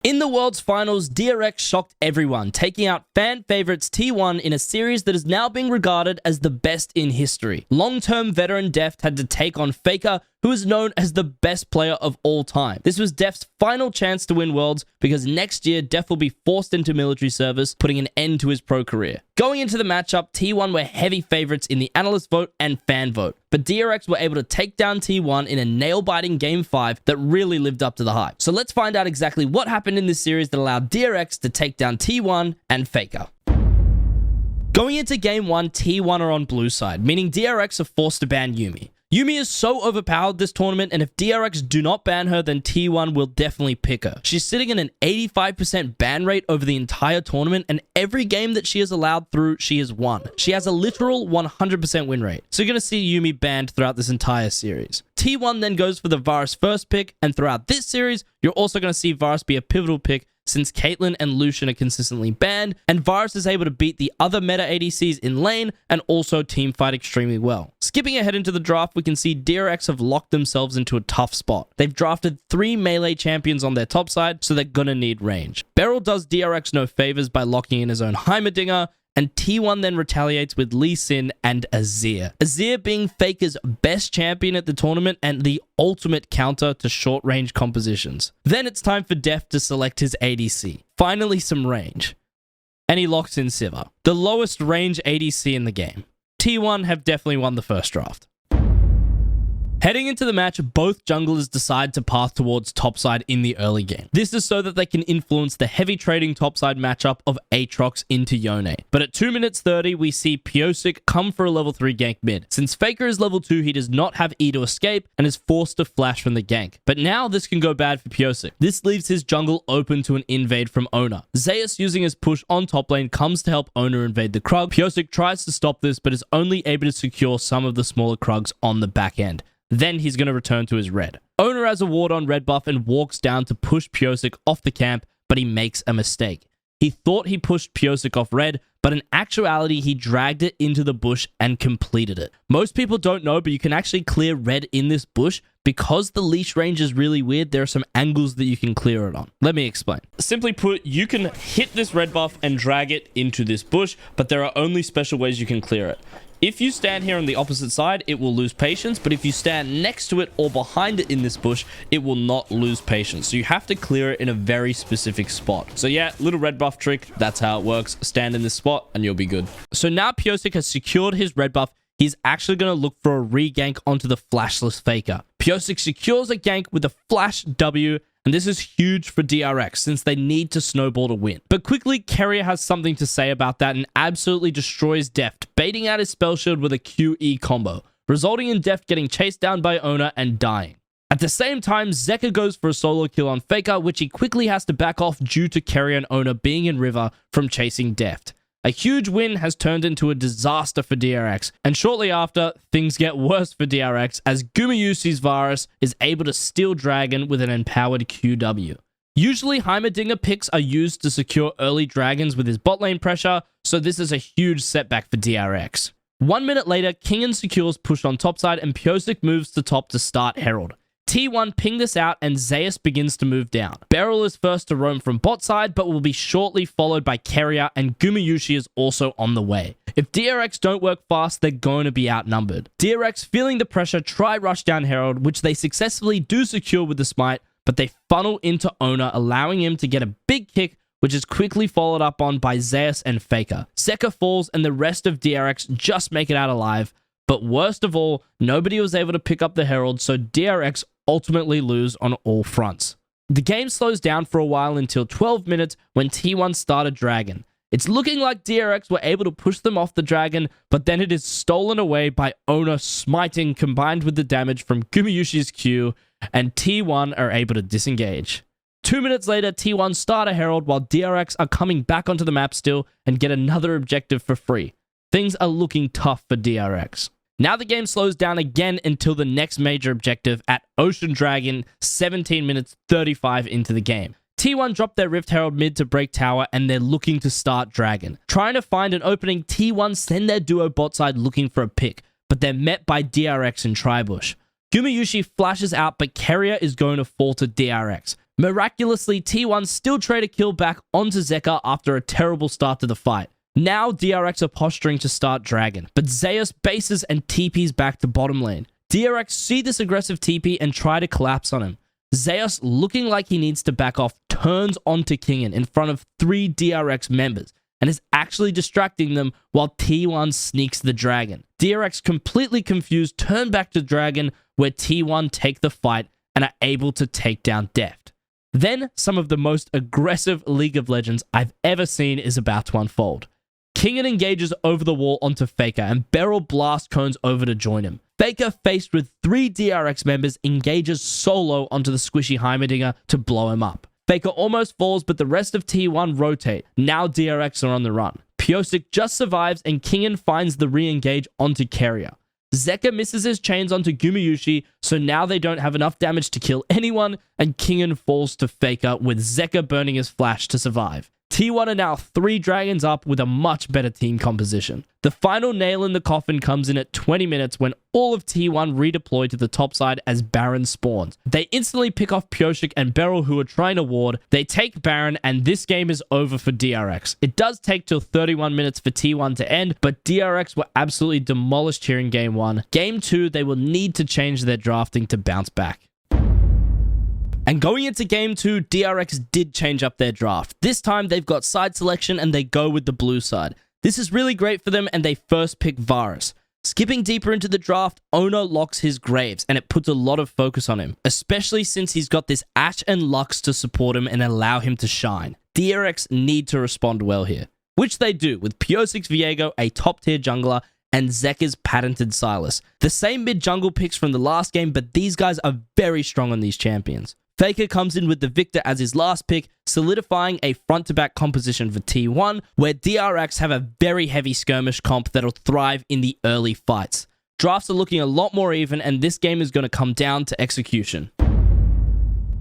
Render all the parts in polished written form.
In the World's Finals, DRX shocked everyone, taking out fan favorites T1 in a series that is now being regarded as the best in history. Long-term veteran Deft had to take on Faker, who is known as the best player of all time. This was Deft's final chance to win Worlds because next year Deft will be forced into military service, putting an end to his pro career. Going into the matchup, T1 were heavy favorites in the analyst vote and fan vote, but DRX were able to take down T1 in a nail-biting Game 5 that really lived up to the hype. So let's find out exactly what happened in this series that allowed DRX to take down T1 and Faker. Going into Game 1, T1 are on blue side, meaning DRX are forced to ban Yuumi. Yuumi is so overpowered this tournament, and if DRX do not ban her, then T1 will definitely pick her. She's sitting in an 85% ban rate over the entire tournament, and every game that she is allowed through, she has won. She has a literal 100% win rate. So you're going to see Yuumi banned throughout this entire series. T1 then goes for the Varus first pick, and throughout this series, you're also going to see Varus be a pivotal pick since Caitlyn and Lucian are consistently banned, and Varus is able to beat the other meta ADCs in lane and also teamfight extremely well. Skipping ahead into the draft, we can see DRX have locked themselves into a tough spot. They've drafted 3 melee champions on their top side, so they're gonna need range. Beryl does DRX no favors by locking in his own Heimerdinger, and T1 then retaliates with Lee Sin and Azir. Azir being Faker's best champion at the tournament and the ultimate counter to short-range compositions. Then it's time for Deft to select his ADC. Finally some range. And he locks in Sivir, the lowest range ADC in the game. T1 have definitely won the first draft. Heading into the match, both junglers decide to path towards topside in the early game. This is so that they can influence the heavy trading topside matchup of Aatrox into Yone. But at 2 minutes 30, we see Pyosik come for a level 3 gank mid. Since Faker is level 2, he does not have E to escape and is forced to flash from the gank. But now this can go bad for Pyosik. This leaves his jungle open to an invade from Ona. Zeus using his push on top lane comes to help Ona invade the Krug. Pyosik tries to stop this, but is only able to secure some of the smaller Krugs on the back end. Then he's going to return to his red. Ona has a ward on red buff and walks down to push Pyosik off the camp, but he makes a mistake. He thought he pushed Pyosik off red, but in actuality, he dragged it into the bush and completed it. Most people don't know, but you can actually clear red in this bush. Because the leash range is really weird, there are some angles that you can clear it on. Let me explain. Simply put, you can hit this red buff and drag it into this bush, but there are only special ways you can clear it. If you stand here on the opposite side, it will lose patience, but if you stand next to it or behind it in this bush, it will not lose patience. So you have to clear it in a very specific spot. So yeah, little red buff trick, that's how it works. Stand in this spot and you'll be good. So now Pyosik has secured his red buff. He's actually going to look for a re-gank onto the flashless Faker. Pyosik secures a gank with a flash W, and this is huge for DRX since they need to snowball to win. But quickly, Keria has something to say about that and absolutely destroys Deft, baiting out his spell shield with a QE combo, resulting in Deft getting chased down by Ona and dying. At the same time, Zeka goes for a solo kill on Faker, which he quickly has to back off due to Keria and Ona being in river from chasing Deft. A huge win has turned into a disaster for DRX, and shortly after, things get worse for DRX as Gumayusi's Varus is able to steal Dragon with an empowered QW. Usually, Heimerdinger picks are used to secure early dragons with his bot lane pressure, so this is a huge setback for DRX. 1 minute later, Kingen secures push on topside and Pyosik moves to top to start Herald. T1 ping this out and Zeus begins to move down. Beryl is first to roam from bot side, but will be shortly followed by Keria, and Gumayusi is also on the way. If DRX don't work fast, they're going to be outnumbered. DRX, feeling the pressure, try rush down Herald, which they successfully do secure with the smite, but they funnel into Ona, allowing him to get a big kick, which is quickly followed up on by Zeus and Faker. Zeka falls and the rest of DRX just make it out alive, but worst of all, nobody was able to pick up the Herald, so DRX ultimately lose on all fronts. The game slows down for a while until 12 minutes when T1 started Dragon. It's looking like DRX were able to push them off the Dragon, but then it is stolen away by Ona smiting combined with the damage from Gumayusi's Q, and T1 are able to disengage. 2 minutes later, T1 start a Herald while DRX are coming back onto the map still and get another objective for free. Things are looking tough for DRX. Now the game slows down again until the next major objective at Ocean Dragon, 17 minutes 35 into the game. T1 dropped their Rift Herald mid to break tower and they're looking to start Dragon. Trying to find an opening, T1 send their duo bot side looking for a pick, but they're met by DRX and Tribush. Gumayusi flashes out, but Keria is going to fall to DRX, Miraculously, T1 still trade a kill back onto Zeka after a terrible start to the fight. Now DRX are posturing to start Dragon, but Zeus bases and TPs back to bottom lane. DRX see this aggressive TP and try to collapse on him. Zeus, looking like he needs to back off, turns onto Kingen in front of 3 DRX members and is actually distracting them while T1 sneaks the Dragon. DRX, completely confused, turn back to Dragon where T1 take the fight and are able to take down Deft. Then, some of the most aggressive League of Legends I've ever seen is about to unfold. Kingen engages over the wall onto Faker and Beryl blast cones over to join him. Faker, faced with 3 DRX members, engages solo onto the squishy Heimerdinger to blow him up. Faker almost falls, but the rest of T1 rotate. Now DRX are on the run. Pyosik just survives and Kingen finds the re-engage onto Keria. Zeka misses his chains onto Gumayusi, so now they don't have enough damage to kill anyone, and Kingen falls to Faker with Zeka burning his flash to survive. T1 are now 3 dragons up with a much better team composition. The final nail in the coffin comes in at 20 minutes when all of T1 redeploy to the top side as Baron spawns. They instantly pick off Pyosik and Beryl, who are trying to ward. They take Baron, and this game is over for DRX. It does take till 31 minutes for T1 to end, but DRX were absolutely demolished here in Game 1. Game 2, they will need to change their drafting to bounce back. And going into Game 2, DRX did change up their draft. This time, they've got side selection and they go with the blue side. This is really great for them, and they first pick Varus. Skipping deeper into the draft, Ono locks his Graves, and it puts a lot of focus on him, especially since he's got this Ashe and Lux to support him and allow him to shine. DRX need to respond well here, which they do with Pyosik's Viego, a top-tier jungler, and Zeka's patented Sylas. The same mid-jungle picks from the last game, but these guys are very strong on these champions. Faker comes in with the Victor as his last pick, solidifying a front-to-back composition for T1, where DRX have a very heavy skirmish comp that'll thrive in the early fights. Drafts are looking a lot more even, and this game is going to come down to execution.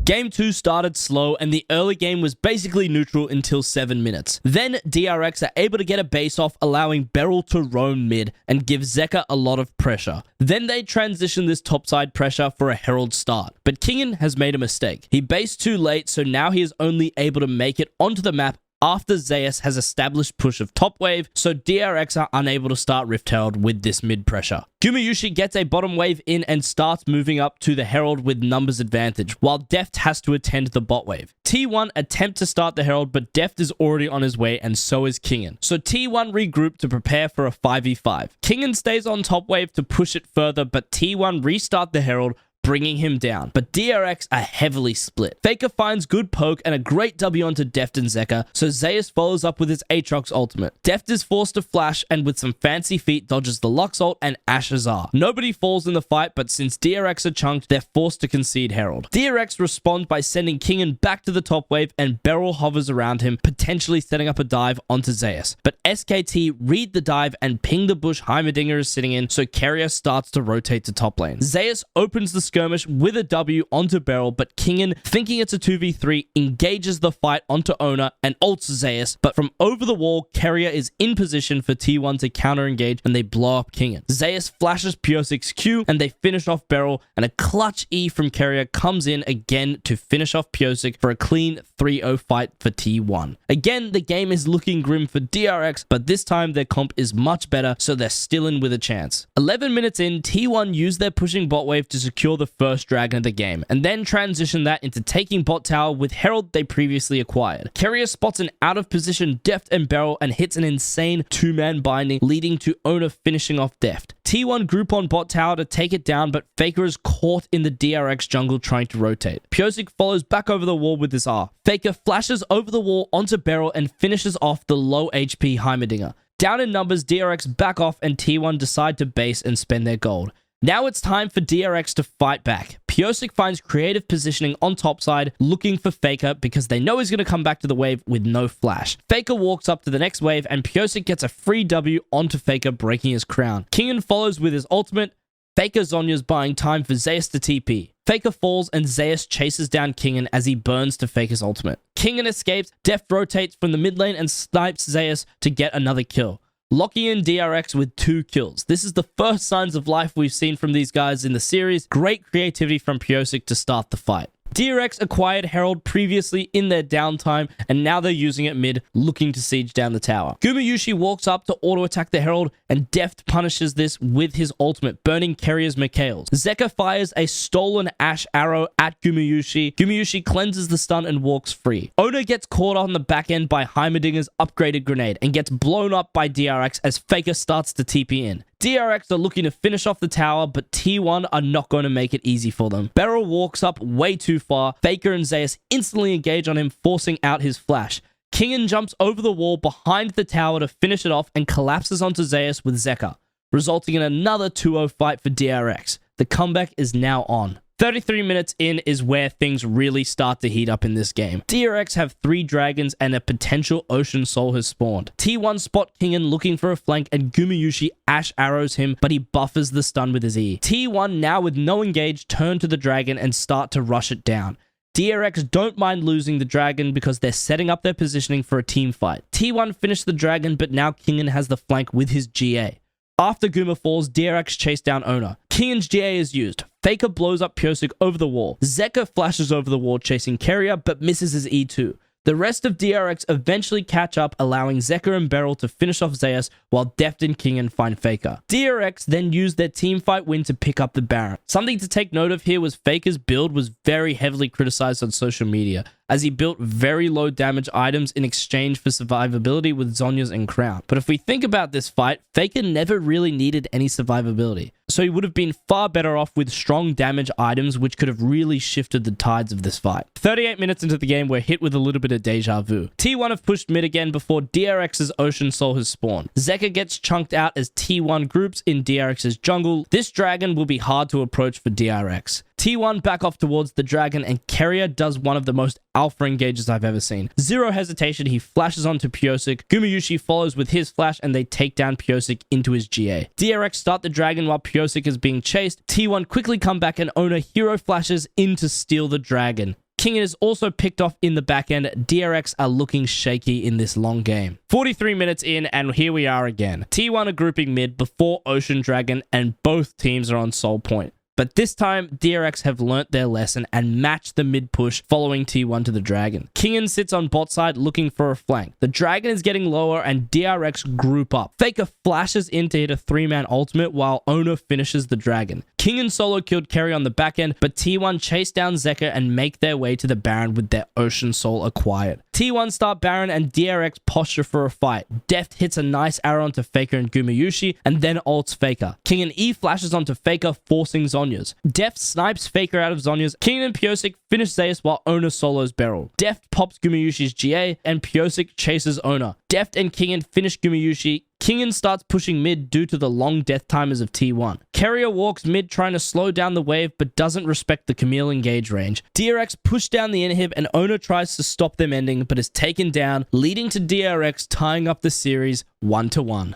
Game 2 started slow, and the early game was basically neutral until 7 minutes. Then DRX are able to get a base off, allowing Beryl to roam mid and give Zeka a lot of pressure. Then they transition this topside pressure for a Herald start, but Kingen has made a mistake. He based too late, so now he is only able to make it onto the map after Zeus has established push of top wave, so DRX are unable to start Rift Herald with this mid pressure. Gumayusi gets a bottom wave in and starts moving up to the Herald with numbers advantage, while Deft has to attend the bot wave. T1 attempt to start the Herald, but Deft is already on his way, and so is Kingen. So T1 regroup to prepare for a 5v5. Kingen stays on top wave to push it further, but T1 restart the Herald, bringing him down, but DRX are heavily split. Faker finds good poke and a great W onto Deft and Zeka, so Zeus follows up with his Aatrox ultimate. Deft is forced to flash and with some fancy feet dodges the Lux ult and Ashe Azar. Nobody falls in the fight, but since DRX are chunked, they're forced to concede Herald. DRX responds by sending Kingen back to the top wave, and Beryl hovers around him, potentially setting up a dive onto Zeus. But SKT read the dive and ping the bush Heimerdinger is sitting in, so Keria starts to rotate to top lane. Zeus opens the skirmish with a W onto Beryl, but Kingen, thinking it's a 2v3, engages the fight onto Ona and ults Zeus, but from over the wall, Keria is in position for T1 to counter-engage, and they blow up Kingen. Zeus flashes Pyosik's Q, and they finish off Beryl, and a clutch E from Keria comes in again to finish off Pyosik for a clean 3-0 fight for T1. Again, the game is looking grim for DRX, but this time their comp is much better, so they're still in with a chance. 11 minutes in, T1 used their pushing bot wave to secure the first dragon of the game, and then transition that into taking bot tower with Herald they previously acquired. Keria spots an out of position Deft and Beryl and hits an insane 2-man binding, leading to Ona finishing off Deft. T1 group on bot tower to take it down, but Faker is caught in the DRX jungle trying to rotate. Pyosik follows back over the wall with his R. Faker flashes over the wall onto Beryl and finishes off the low HP Heimerdinger. Down in numbers, DRX back off and T1 decide to base and spend their gold. Now it's time for DRX to fight back. Pyosik finds creative positioning on top side, looking for Faker because they know he's going to come back to the wave with no flash. Faker walks up to the next wave and Pyosik gets a free W onto Faker, breaking his crown. Kingen follows with his ultimate. Faker Zonya's buying time for Zeus to TP. Faker falls and Zeus chases down Kingen as he burns to Faker's ultimate. Kingen escapes, Deft rotates from the mid lane and snipes Zeus to get another kill, locking in DRX with 2 kills. This is the first signs of life we've seen from these guys in the series. Great creativity from Pyosik to start the fight. DRX acquired Herald previously in their downtime, and now they're using it mid, looking to siege down the tower. Gumayusi walks up to auto-attack the Herald, and Deft punishes this with his ultimate, burning Keiria's Mikhails. Zeka fires a stolen Ash arrow at Gumayusi. Gumayusi cleanses the stun and walks free. Oda gets caught on the back end by Heimerdinger's upgraded grenade and gets blown up by DRX as Faker starts to TP in. DRX are looking to finish off the tower, but T1 are not going to make it easy for them. Beryl walks up way too far. Faker and Zeus instantly engage on him, forcing out his flash. Kingen jumps over the wall behind the tower to finish it off and collapses onto Zeus with Zeka, resulting in another 2-0 fight for DRX. The comeback is now on. 33 minutes in is where things really start to heat up in this game. DRX have 3 dragons and a potential Ocean Soul has spawned. T1 spot Kingen looking for a flank and Gumayusi Ash arrows him, but he buffers the stun with his E. T1 now with no engage turn to the dragon and start to rush it down. DRX don't mind losing the dragon because they're setting up their positioning for a team fight. T1 finished the dragon, but now Kingen has the flank with his GA. After Guma falls, DRX chase down Ona. Kingen's GA is used. Faker blows up Pyosik over the wall. Zeka flashes over the wall chasing Keria, but misses his E2. The rest of DRX eventually catch up, allowing Zeka and Beryl to finish off Zeus, while Deft and Kingen find Faker. DRX then used their team fight win to pick up the Baron. Something to take note of here was Faker's build was very heavily criticized on social media, as he built very low damage items in exchange for survivability with Zhonya's and Crown. But if we think about this fight, Faker never really needed any survivability, so he would have been far better off with strong damage items, which could have really shifted the tides of this fight. 38 minutes into the game, we're hit with a little bit of deja vu. T1 have pushed mid again before DRX's Ocean Soul has spawned. Zeka gets chunked out as T1 groups in DRX's jungle. This dragon will be hard to approach for DRX. T1 back off towards the dragon, and Keria does one of the most alpha engages I've ever seen. Zero hesitation, he flashes onto Pyosik. Gumayusi follows with his flash, and they take down Pyosik into his GA. DRX start the dragon while Pyosik is being chased. T1 quickly come back, and Ona hero flashes in to steal the dragon. Kingen is also picked off in the back end. DRX are looking shaky in this long game. 43 minutes in, and here we are again. T1 are grouping mid before Ocean Dragon, and both teams are on Soul Point. But this time, DRX have learnt their lesson and matched the mid push following T1 to the dragon. Kingen sits on bot side looking for a flank. The dragon is getting lower and DRX group up. Faker flashes in to hit a 3-man ultimate while Ona finishes the dragon. Kingen solo killed Keria on the back end, but T1 chase down Zeka and make their way to the Baron with their Ocean Soul acquired. T1 start Baron and DRX posture for a fight. Deft hits a nice arrow onto Faker and Gumayusi and then ults Faker. Kingen E flashes onto Faker, forcing Zhonya's. Deft snipes Faker out of Zhonya's. Kingen and Pyosik finish Zeus while Ona solos Beryl. Deft pops Gumayushi's GA and Pyosik chases Ona. Deft and Kingen finish Gumayusi. Kingen starts pushing mid due to the long death timers of T1. Keria walks mid trying to slow down the wave but doesn't respect the Camille engage range. DRX push down the inhib and Ona tries to stop them ending but is taken down, leading to DRX tying up the series 1-1.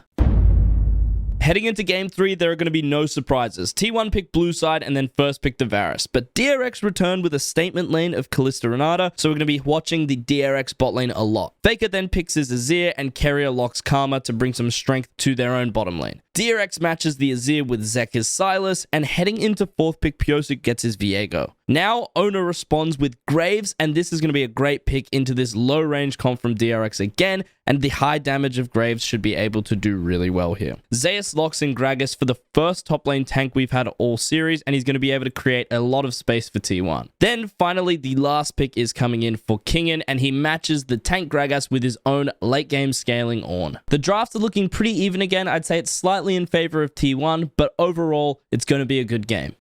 Heading into Game 3, there are going to be no surprises. T1 picked blue side and then first picked the Varus, but DRX returned with a statement lane of Kalista Renata, so we're going to be watching the DRX bot lane a lot. Faker then picks his Azir and Keria locks Karma to bring some strength to their own bottom lane. DRX matches the Azir with Zeka's Silas, and heading into 4th pick, Pyosik gets his Viego. Now, Ona responds with Graves, and this is going to be a great pick into this low-range comp from DRX again, and the high damage of Graves should be able to do really well here. Zeus locks in Gragas for the first top lane tank we've had all series, and he's going to be able to create a lot of space for T1. Then, finally, the last pick is coming in for Kingen, and he matches the tank Gragas with his own late-game scaling Ornn. The drafts are looking pretty even again. I'd say it's slightly in favor of T1, but overall, it's going to be a good game.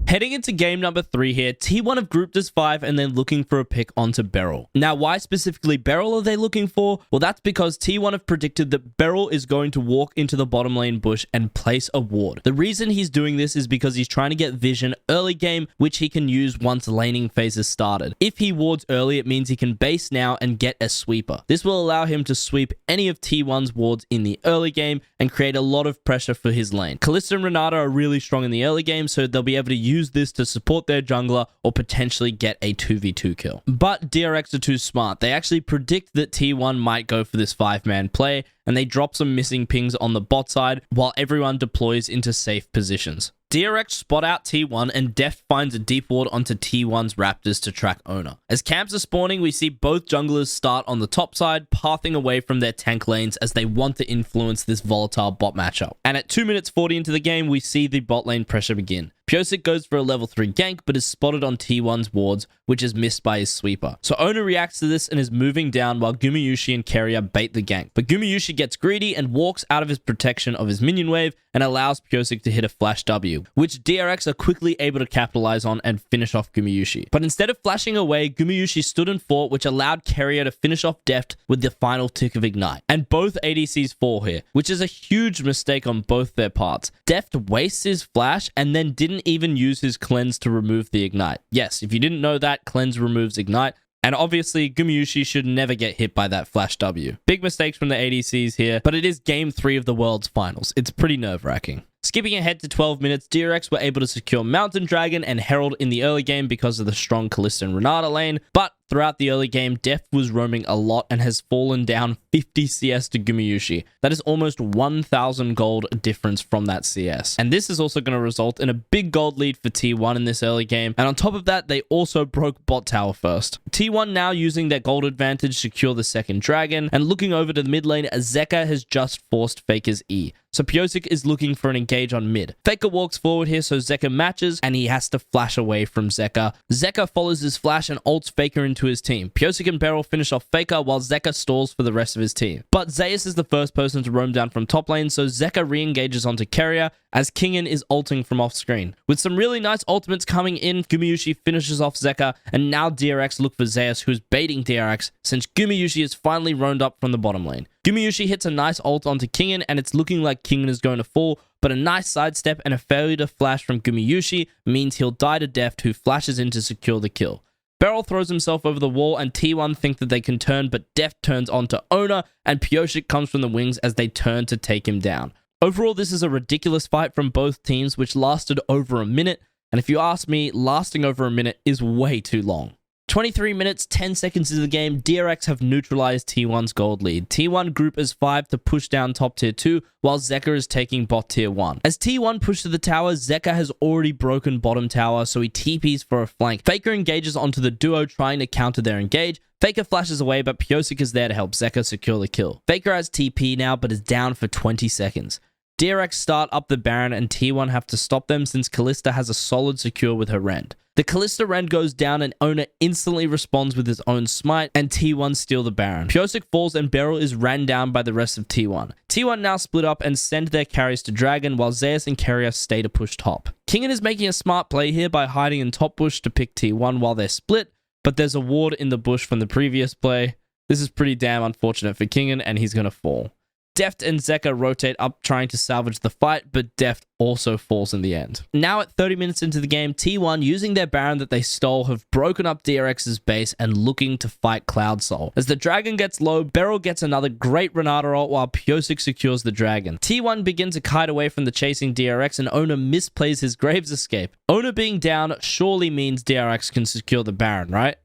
Heading into game number 3 here, T1 have grouped as 5 and then looking for a pick onto Beryl. Now, why specifically Beryl are they looking for? Well, that's because T1 have predicted that Beryl is going to walk into the bottom lane bush and place a ward. The reason he's doing this is because he's trying to get vision early game, which he can use once laning phase is started. If he wards early, it means he can base now and get a sweeper. This will allow him to sweep any of T1's wards in the early game and create a lot of pressure for his lane. Kalista and Renata are really strong in the early game, so they'll be able to use this to support their jungler or potentially get a 2v2 kill. But DRX are too smart. They actually predict that T1 might go for this 5-man play, and they drop some missing pings on the bot side while everyone deploys into safe positions. DRX spot out T1 and Deft finds a deep ward onto T1's Raptors to track Owner. As camps are spawning, we see both junglers start on the top side, pathing away from their tank lanes as they want to influence this volatile bot matchup. And at 2 minutes 40 into the game, we see the bot lane pressure begin. Pyosik goes for a level 3 gank, but is spotted on T1's wards, which is missed by his sweeper. So Owner reacts to this and is moving down while Gumayusi and Keria bait the gank. But Gumayusi gets greedy and walks out of his protection of his minion wave and allows Pyosik to hit a flash W, which DRX are quickly able to capitalize on and finish off Gumayusi. But instead of flashing away, Gumayusi stood and fought, which allowed Keria to finish off Deft with the final tick of Ignite. And both ADCs fall here, which is a huge mistake on both their parts. Deft wastes his flash and then didn't even use his cleanse to remove the Ignite. Yes, if you didn't know that, cleanse removes Ignite. And obviously, Gumayusi should never get hit by that flash W. Big mistakes from the ADCs here, but it is game 3 of the World's Finals. It's pretty nerve-wracking. Skipping ahead to 12 minutes, DRX were able to secure Mountain Dragon and Herald in the early game because of the strong Kalista and Renata lane, but throughout the early game, Deft was roaming a lot and has fallen down 50 CS to Gumayusi. That is almost 1,000 gold difference from that CS. And this is also going to result in a big gold lead for T1 in this early game. And on top of that, they also broke bot tower first. T1 now using their gold advantage secure the second dragon, and looking over to the mid lane, Zeka has just forced Faker's E. So Pyosik is looking for an engage on mid. Faker walks forward here, so Zeka matches, and he has to flash away from Zeka. Zeka follows his flash and ults Faker into his team. Pyosik and Beryl finish off Faker, while Zeka stalls for the rest of his team. But Zeus is the first person to roam down from top lane, so Zeka re-engages onto Keria, as Kingen is ulting from off screen. With some really nice ultimates coming in, Gumayusi finishes off Zeka, and now DRX look for Zeus, who's baiting DRX, since Gumayusi has finally roamed up from the bottom lane. Gumayusi hits a nice ult onto Kingen, and it's looking like Kingen is going to fall, but a nice sidestep and a failure to flash from Gumayusi means he'll die to Deft, who flashes in to secure the kill. Beryl throws himself over the wall, and T1 think that they can turn, but Deft turns onto Owner, and Pyosik comes from the wings as they turn to take him down. Overall, this is a ridiculous fight from both teams, which lasted over a minute, and if you ask me, lasting over a minute is way too long. 23 minutes, 10 seconds into the game, DRX have neutralized T1's gold lead. T1 group as 5 to push down top tier 2, while Zeka is taking bot tier 1. As T1 push to the tower, Zeka has already broken bottom tower, so he TPs for a flank. Faker engages onto the duo, trying to counter their engage. Faker flashes away, but Pyosik is there to help Zeka secure the kill. Faker has TP now, but is down for 20 seconds. DRX start up the Baron, and T1 have to stop them since Kalista has a solid secure with her Rend. The Kalista Rend goes down, and Owner instantly responds with his own smite, and T1 steal the Baron. Pyosik falls, and Beryl is ran down by the rest of T1. T1 now split up and send their carries to Dragon, while Zeus and Keria stay to push top. Kingen is making a smart play here by hiding in top bush to pick T1 while they're split, but there's a ward in the bush from the previous play. This is pretty damn unfortunate for Kingen, and he's gonna fall. Deft and Zeka rotate up trying to salvage the fight, but Deft also falls in the end. Now at 30 minutes into the game, T1, using their Baron that they stole, have broken up DRX's base and looking to fight Cloud Soul. As the Dragon gets low, Beryl gets another great Renata ult while Pyosik secures the Dragon. T1 begins to kite away from the chasing DRX, and Owner misplays his Graves escape. Owner being down surely means DRX can secure the Baron, right?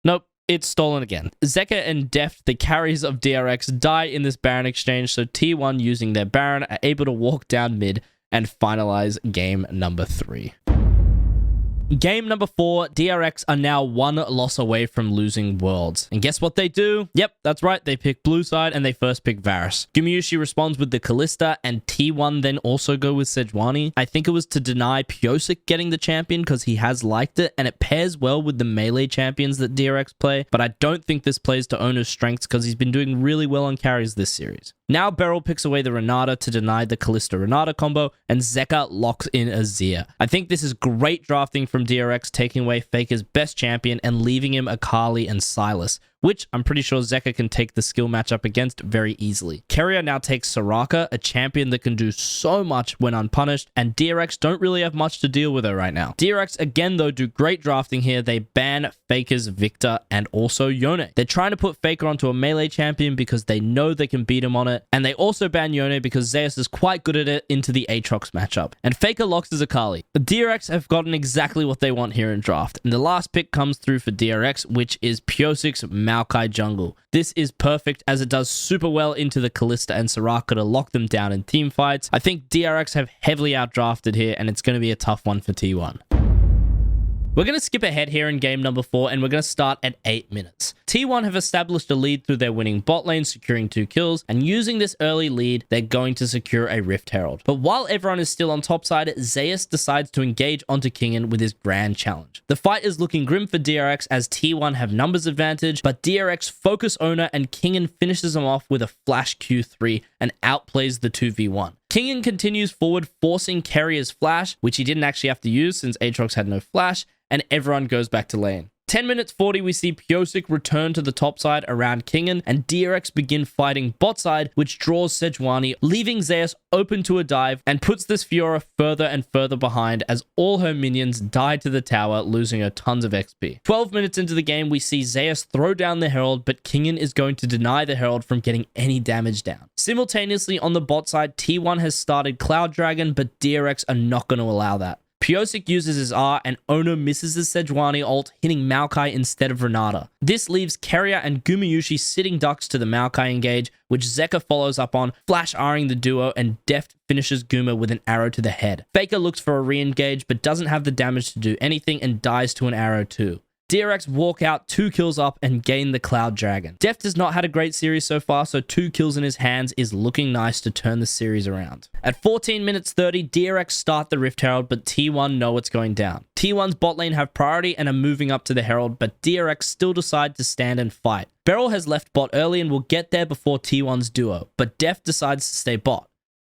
Nope. It's stolen again. Zeka and Deft, the carries of DRX, die in this Baron exchange, so T1 using their Baron are able to walk down mid and finalize game number 3. Game number 4, DRX are now 1 loss away from losing Worlds. And guess what they do? Yep, that's right, they pick blue side and they first pick Varus. Gumayusi responds with the Kalista, and T1 then also go with Sejuani. I think it was to deny Pyosik getting the champion because he has liked it, and it pairs well with the melee champions that DRX play, but I don't think this plays to Owner's strengths because he's been doing really well on carries this series. Now Beryl picks away the Renata to deny the Kalista-Renata combo, and Zeka locks in Azir. I think this is great drafting from DRX, taking away Faker's best champion and leaving him Akali and Sylas, which I'm pretty sure Zeka can take the skill matchup against very easily. Keria now takes Soraka, a champion that can do so much when unpunished, and DRX don't really have much to deal with her right now. DRX again though do great drafting here. They ban Faker's Victor and also Yone. They're trying to put Faker onto a melee champion because they know they can beat him on it, and they also ban Yone because Zeus is quite good at it into the Aatrox matchup. And Faker locks his Akali. The DRX have gotten exactly what they want here in draft, and the last pick comes through for DRX, which is Pyosik's Maokai jungle. This is perfect as it does super well into the Kalista and Soraka to lock them down in team fights. I think DRX have heavily outdrafted here, and it's going to be a tough one for T1. We're going to skip ahead here in game number 4, and we're going to start at 8 minutes. T1 have established a lead through their winning bot lane, securing 2 kills, and using this early lead, they're going to secure a Rift Herald. But while everyone is still on top side, Zeus decides to engage onto Kingen with his grand challenge. The fight is looking grim for DRX as T1 have numbers advantage, but DRX focus owner and Kingen finishes him off with a flash Q3 and outplays the 2v1. Kingen continues forward, forcing Carrier's flash, which he didn't actually have to use since Aatrox had no flash, and everyone goes back to lane. 10 minutes 40, we see Pyosik return to the top side around Kingen, and DRX begin fighting bot side, which draws Sejuani, leaving Zeus open to a dive, and puts this Fiora further and further behind as all her minions die to the tower, losing her tons of XP. 12 minutes into the game, we see Zeus throw down the Herald, but Kingen is going to deny the Herald from getting any damage down. Simultaneously, on the bot side, T1 has started Cloud Dragon, but DRX are not going to allow that. Pyosik uses his R and Ono misses his Sejuani ult, hitting Maokai instead of Renata. This leaves Keria and Gumayusi sitting ducks to the Maokai engage, which Zeka follows up on, flash R'ing the duo, and Deft finishes Guma with an arrow to the head. Faker looks for a re-engage, but doesn't have the damage to do anything and dies to an arrow too. DRX walk out 2 kills up and gain the Cloud Dragon. Deft has not had a great series so far, so 2 kills in his hands is looking nice to turn the series around. At 14 minutes 30, DRX start the Rift Herald, but T1 know what's going down. T1's bot lane have priority and are moving up to the Herald, but DRX still decide to stand and fight. Beryl has left bot early and will get there before T1's duo, but Deft decides to stay bot.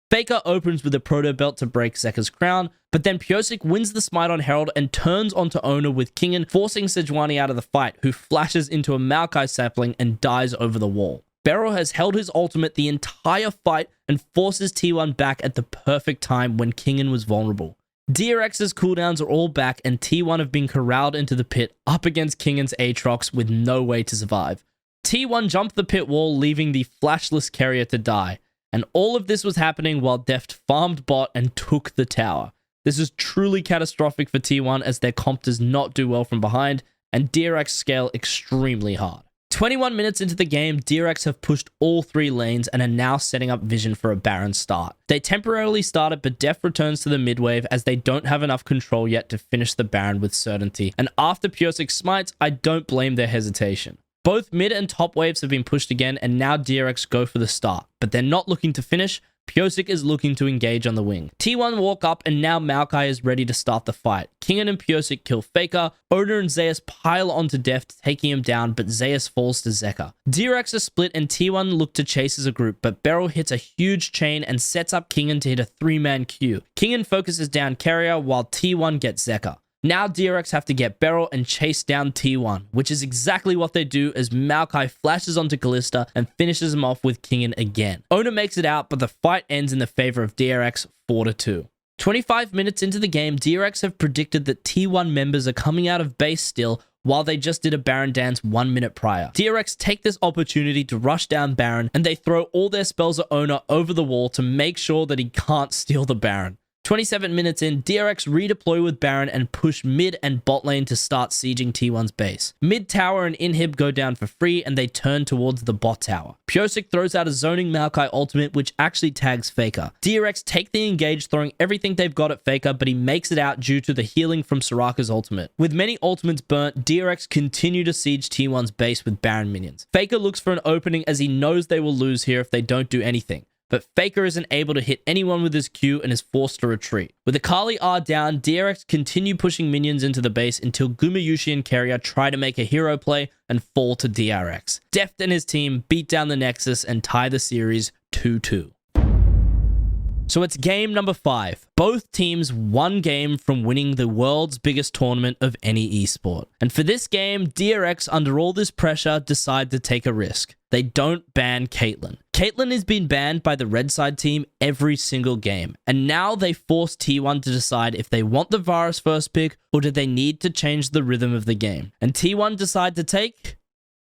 Faker opens with a Proto Belt to break Zeka's crown, but then Pyosik wins the smite on Herald and turns onto Ona with Kingen, forcing Sejuani out of the fight, who flashes into a Maokai sapling and dies over the wall. Beryl has held his ultimate the entire fight and forces T1 back at the perfect time when Kingen was vulnerable. DRX's cooldowns are all back and T1 have been corralled into the pit up against Kingen's Aatrox with no way to survive. T1 jumped the pit wall, leaving the flashless carrier to die. And all of this was happening while Deft farmed bot and took the tower. This is truly catastrophic for T1 as their comp does not do well from behind, and DRX scale extremely hard. 21 minutes into the game, DRX have pushed all 3 lanes and are now setting up Vision for a Baron start. They temporarily start it, but Deft returns to the mid wave as they don't have enough control yet to finish the Baron with certainty. And after Pyosik smites, I don't blame their hesitation. Both mid and top waves have been pushed again, and now DRX go for the start, but they're not looking to finish. Pyosik is looking to engage on the wing. T1 walk up, and now Maokai is ready to start the fight. Kingen and Pyosik kill Faker. Oda and Zeus pile onto Deft, taking him down, but Zeus falls to Zeka. DRX are split, and T1 look to chase as a group, but Beryl hits a huge chain and sets up Kingen to hit a 3-man queue. Kingen focuses down Carrier, while T1 gets Zeka. Now DRX have to get Beryl and chase down T1, which is exactly what they do as Maokai flashes onto Kalista and finishes him off with Kingen again. Ona makes it out, but the fight ends in the favor of DRX 4-2. 25 minutes into the game, DRX have predicted that T1 members are coming out of base still while they just did a Baron dance 1 minute prior. DRX take this opportunity to rush down Baron, and they throw all their spells at Ona over the wall to make sure that he can't steal the Baron. 27 minutes in, DRX redeploy with Baron and push mid and bot lane to start sieging T1's base. Mid tower and inhib go down for free and they turn towards the bot tower. Pyosik throws out a zoning Maokai ultimate which actually tags Faker. DRX take the engage, throwing everything they've got at Faker, but he makes it out due to the healing from Soraka's ultimate. With many ultimates burnt, DRX continue to siege T1's base with Baron minions. Faker looks for an opening as he knows they will lose here if they don't do anything. But Faker isn't able to hit anyone with his Q and is forced to retreat. With Akali R down, DRX continue pushing minions into the base until Gumayusi and Keria try to make a hero play and fall to DRX. Deft and his team beat down the Nexus and tie the series 2-2. So it's game number 5. Both teams 1 game from winning the world's biggest tournament of any esport. And for this game, DRX, under all this pressure, decide to take a risk. They don't ban Caitlyn. Caitlyn has been banned by the red side team every single game. And now they force T1 to decide if they want the Varus first pick or do they need to change the rhythm of the game. And T1 decide to take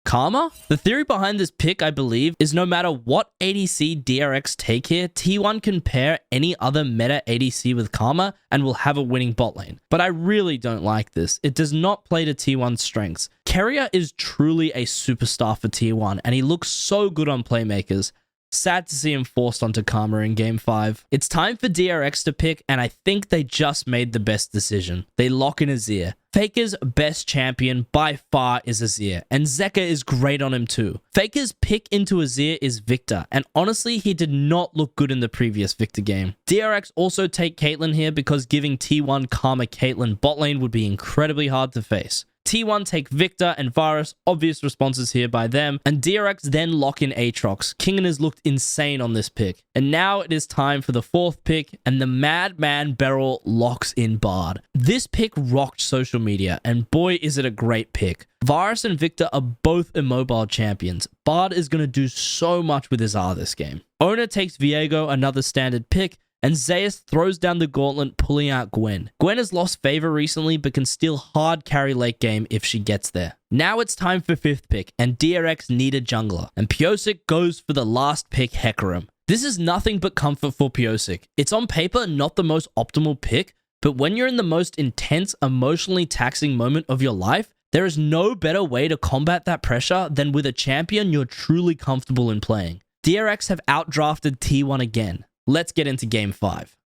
Karma? The theory behind this pick, I believe, is no matter what ADC DRX take here, T1 can pair any other meta ADC with Karma and will have a winning bot lane. But I really don't like this. It does not play to T1's strengths. Keria is truly a superstar for T1, and he looks so good on playmakers. Sad to see him forced onto Karma in Game 5. It's time for DRX to pick, and I think they just made the best decision. They lock in Azir. Faker's best champion by far is Azir, and Zeka is great on him too. Faker's pick into Azir is Victor, and honestly, he did not look good in the previous Victor game. DRX also take Caitlyn here because giving T1 Karma Caitlyn bot lane would be incredibly hard to face. T1 take Victor and Varus, obvious responses here by them, and DRX then lock in Aatrox. Kingen has looked insane on this pick. And now it is time for the fourth pick, and the Madman Beryl locks in Bard. This pick rocked social media, and boy is it a great pick. Varus and Victor are both immobile champions. Bard is going to do so much with his R this game. Ona takes Viego, another standard pick, and Zeus throws down the gauntlet, pulling out Gwen. Gwen has lost favor recently, but can still hard carry late game if she gets there. Now it's time for fifth pick, and DRX need a jungler, and Pyosik goes for the last pick, Hecarim. This is nothing but comfort for Pyosik. It's on paper not the most optimal pick, but when you're in the most intense, emotionally taxing moment of your life, there is no better way to combat that pressure than with a champion you're truly comfortable in playing. DRX have outdrafted T1 again. Let's get into Game 5.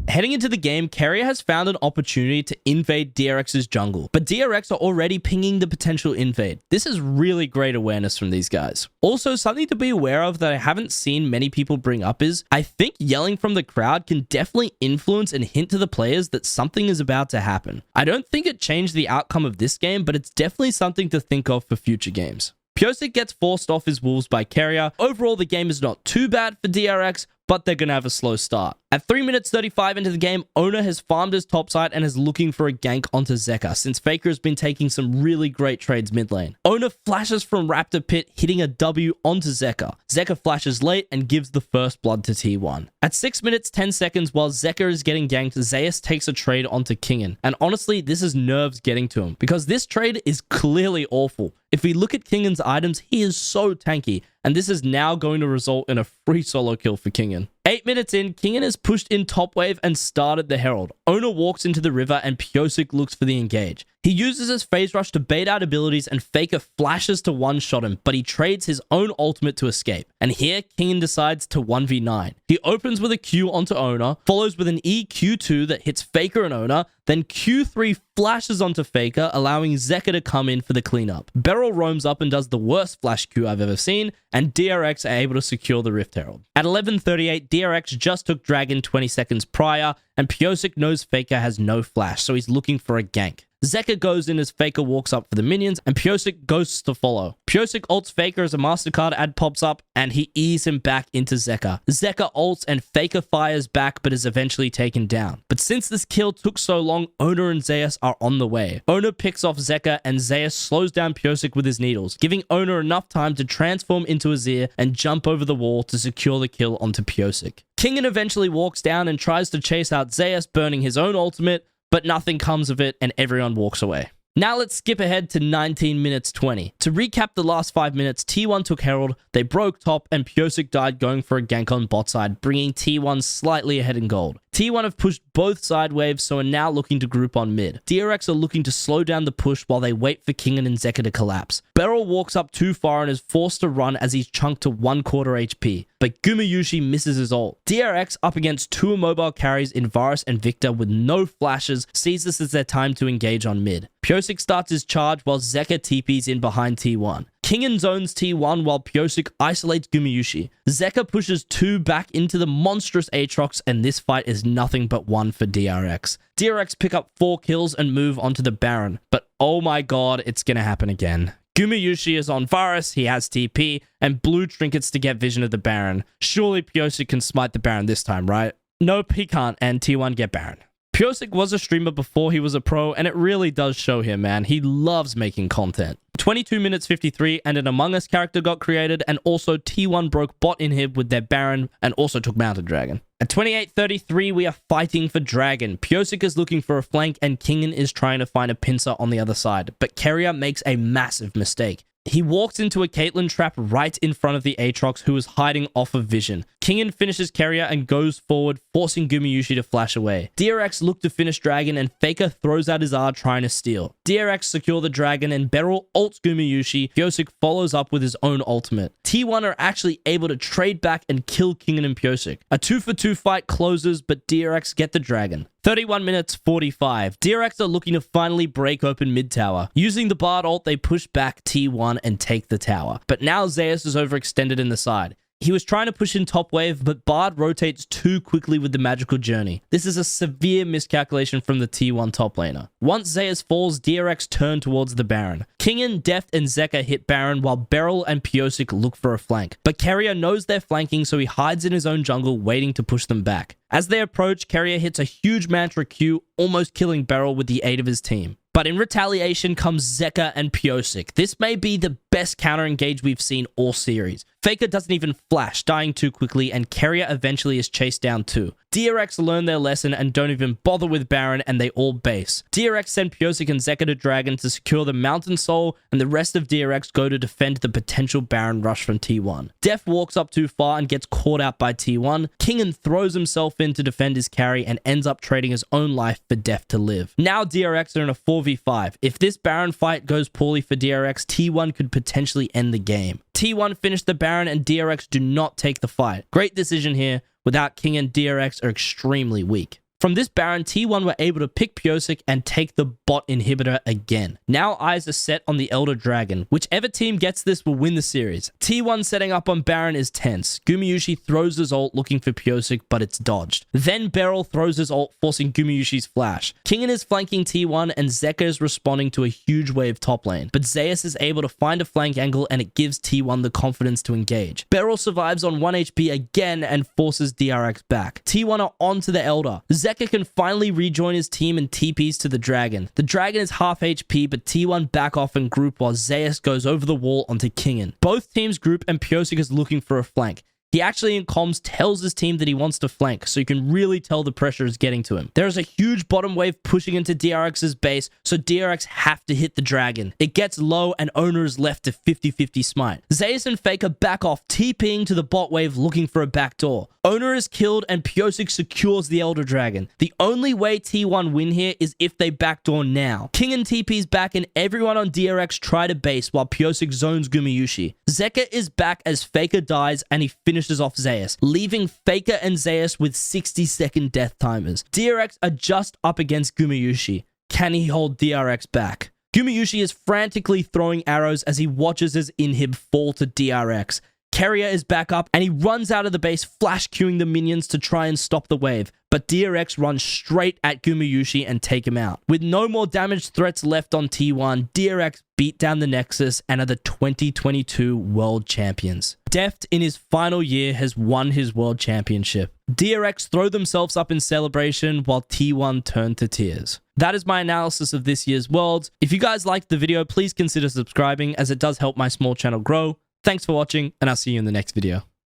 Heading into the game, Keria has found an opportunity to invade DRX's jungle, but DRX are already pinging the potential invade. This is really great awareness from these guys. Also, something to be aware of that I haven't seen many people bring up is, I think yelling from the crowd can definitely influence and hint to the players that something is about to happen. I don't think it changed the outcome of this game, but it's definitely something to think of for future games. Pyosik gets forced off his wolves by Keria. Overall, the game is not too bad for DRX, but they're going to have a slow start. At 3 minutes 35 into the game, Ona has farmed his topside and is looking for a gank onto Zeka, since Faker has been taking some really great trades mid lane. Ona flashes from Raptor Pit, hitting a W onto Zeka. Zeka flashes late and gives the first blood to T1. At 6 minutes 10 seconds, while Zeka is getting ganked, Zeus takes a trade onto Kingen. And honestly, this is nerves getting to him, because this trade is clearly awful. If we look at Kingen's items, he is so tanky, and this is now going to result in a free solo kill for Kingen. 8 minutes in, Kingen is pushed in top wave and started the Herald. Ona walks into the river and Pyosik looks for the engage. He uses his phase rush to bait out abilities and Faker flashes to one-shot him, but he trades his own ultimate to escape. And here, Kingen decides to 1v9. He opens with a Q onto Ona, follows with an EQ2 that hits Faker and Ona, then Q3 flashes onto Faker, allowing Zeka to come in for the cleanup. Beryl roams up and does the worst flash Q I've ever seen, and DRX are able to secure the Rift Herald. At 11:38, DRX just took Dragon 20 seconds prior, and Pyosik knows Faker has no flash, so he's looking for a gank. Zeka goes in as Faker walks up for the minions, and Pyosik ghosts to follow. Pyosik ults Faker as a MasterCard ad pops up, and he eases him back into Zeka. Zeka ults, and Faker fires back, but is eventually taken down. But since this kill took so long, Ona and Zeus are on the way. Ona picks off Zeka, and Zeus slows down Pyosik with his needles, giving Ona enough time to transform into Azir and jump over the wall to secure the kill onto Pyosik. Kingen eventually walks down and tries to chase out Zeus, burning his own ultimate, but nothing comes of it and everyone walks away. Now let's skip ahead to 19 minutes 20. To recap the last 5 minutes, T1 took Herald, they broke top, and Pyosik died going for a gank on bot side, bringing T1 slightly ahead in gold. T1 have pushed both side waves, so are now looking to group on mid. DRX are looking to slow down the push while they wait for Kingen and Zeka to collapse. Beryl walks up too far and is forced to run as he's chunked to 1/4 HP, but Gumayusi misses his ult. DRX, up against two immobile carries in Varus and Victor with no flashes, sees this as their time to engage on mid. Pyosik starts his charge while Zeka TPs in behind T1. Kingen zones T1 while Pyosik isolates Gumayusi. Zeka pushes 2 back into the monstrous Aatrox, and this fight is nothing but one for DRX. DRX pick up 4 kills and move onto the Baron, but oh my god, it's gonna happen again. Gumayusi is on Varus, he has TP, and blue trinkets to get vision of the Baron. Surely Pyosik can smite the Baron this time, right? Nope, he can't, and T1 get Baron. Pyosik was a streamer before he was a pro, and it really does show him, man. He loves making content. 22 minutes 53, and an Among Us character got created, and also T1 broke bot inhib with their Baron, and also took Mountain Dragon. At 28:33, we are fighting for Dragon. Pyosik is looking for a flank and Kingen is trying to find a pincer on the other side, but Keria makes a massive mistake. He walks into a Caitlyn trap right in front of the Aatrox, who is hiding off of vision. Kingen finishes Keria and goes forward, forcing Gumayusi to flash away. DRX look to finish Dragon and Faker throws out his R trying to steal. DRX secure the Dragon and Beryl ults Gumayusi. Pyosik follows up with his own ultimate. T1 are actually able to trade back and kill Kingen and Pyosik. A 2-for-2 fight closes, but DRX get the Dragon. 31 minutes 45. DRX are looking to finally break open mid tower. Using the Bard ult, they push back T1 and take the tower. But now Zeus is overextended in the side. He was trying to push in top wave, but Bard rotates too quickly with the magical journey. This is a severe miscalculation from the T1 top laner. Once Zeus falls, DRX turn towards the Baron. Kingen, Deft, and Zeka hit Baron while Beryl and Pyosik look for a flank. But Keria knows they're flanking, so he hides in his own jungle, waiting to push them back. As they approach, Keria hits a huge Mantra Q, almost killing Beryl with the aid of his team. But in retaliation comes Zeka and Pyosik. This may be the best counter engage we've seen all series. Faker doesn't even flash, dying too quickly, and Keria eventually is chased down too. DRX learn their lesson and don't even bother with Baron, and they all base. DRX send Pyosik and Zeka to Dragon to secure the Mountain Soul, and the rest of DRX go to defend the potential Baron rush from T1. Def walks up too far and gets caught out by T1. Kingen throws himself in to defend his carry and ends up trading his own life for Def to live. Now DRX are in a 4v5. If this Baron fight goes poorly for DRX, T1 could potentially end the game. T1 finish the Baron and DRX do not take the fight. Great decision here. Without King and DRX are extremely weak. From this Baron, T1 were able to pick Pyosik and take the bot inhibitor again. Now eyes are set on the Elder Dragon. Whichever team gets this will win the series. T1 setting up on Baron is tense. Gumayusi throws his ult looking for Pyosik, but it's dodged. Then Beryl throws his ult, forcing Gumayusi's flash. Kingen is flanking T1 and Zeka is responding to a huge wave top lane. But Zeus is able to find a flank angle and it gives T1 the confidence to engage. Beryl survives on 1 HP again and forces DRX back. T1 are onto the Elder. Zeka can finally rejoin his team and TPs to the Dragon. The Dragon is half HP, but T1 back off and group while Zeus goes over the wall onto Kingen. Both teams group and Pyosik is looking for a flank. He actually in comms tells his team that he wants to flank, so you can really tell the pressure is getting to him. There is a huge bottom wave pushing into DRX's base, so DRX have to hit the Dragon. It gets low and Owner is left to 50-50 smite. Zeus and Faker back off, TPing to the bot wave looking for a backdoor. Owner is killed and Pyosik secures the Elder Dragon. The only way T1 win here is if they backdoor now. Kingen TP's back and everyone on DRX try to base while Pyosik zones Gumayusi. Zeka is back as Faker dies and he finishes off Zeus, leaving Faker and Zeus with 60-second death timers. DRX are just up against Gumayusi. Can he hold DRX back? Gumayusi is frantically throwing arrows as he watches his inhib fall to DRX. Keria is back up and he runs out of the base, flash queuing the minions to try and stop the wave. But DRX runs straight at Gumayusi and take him out. With no more damage threats left on T1, DRX beat down the Nexus and are the 2022 World Champions. Deft, in his final year, has won his World Championship. DRX throw themselves up in celebration while T1 turn to tears. That is my analysis of this year's Worlds. If you guys liked the video, please consider subscribing as it does help my small channel grow. Thanks for watching, and I'll see you in the next video.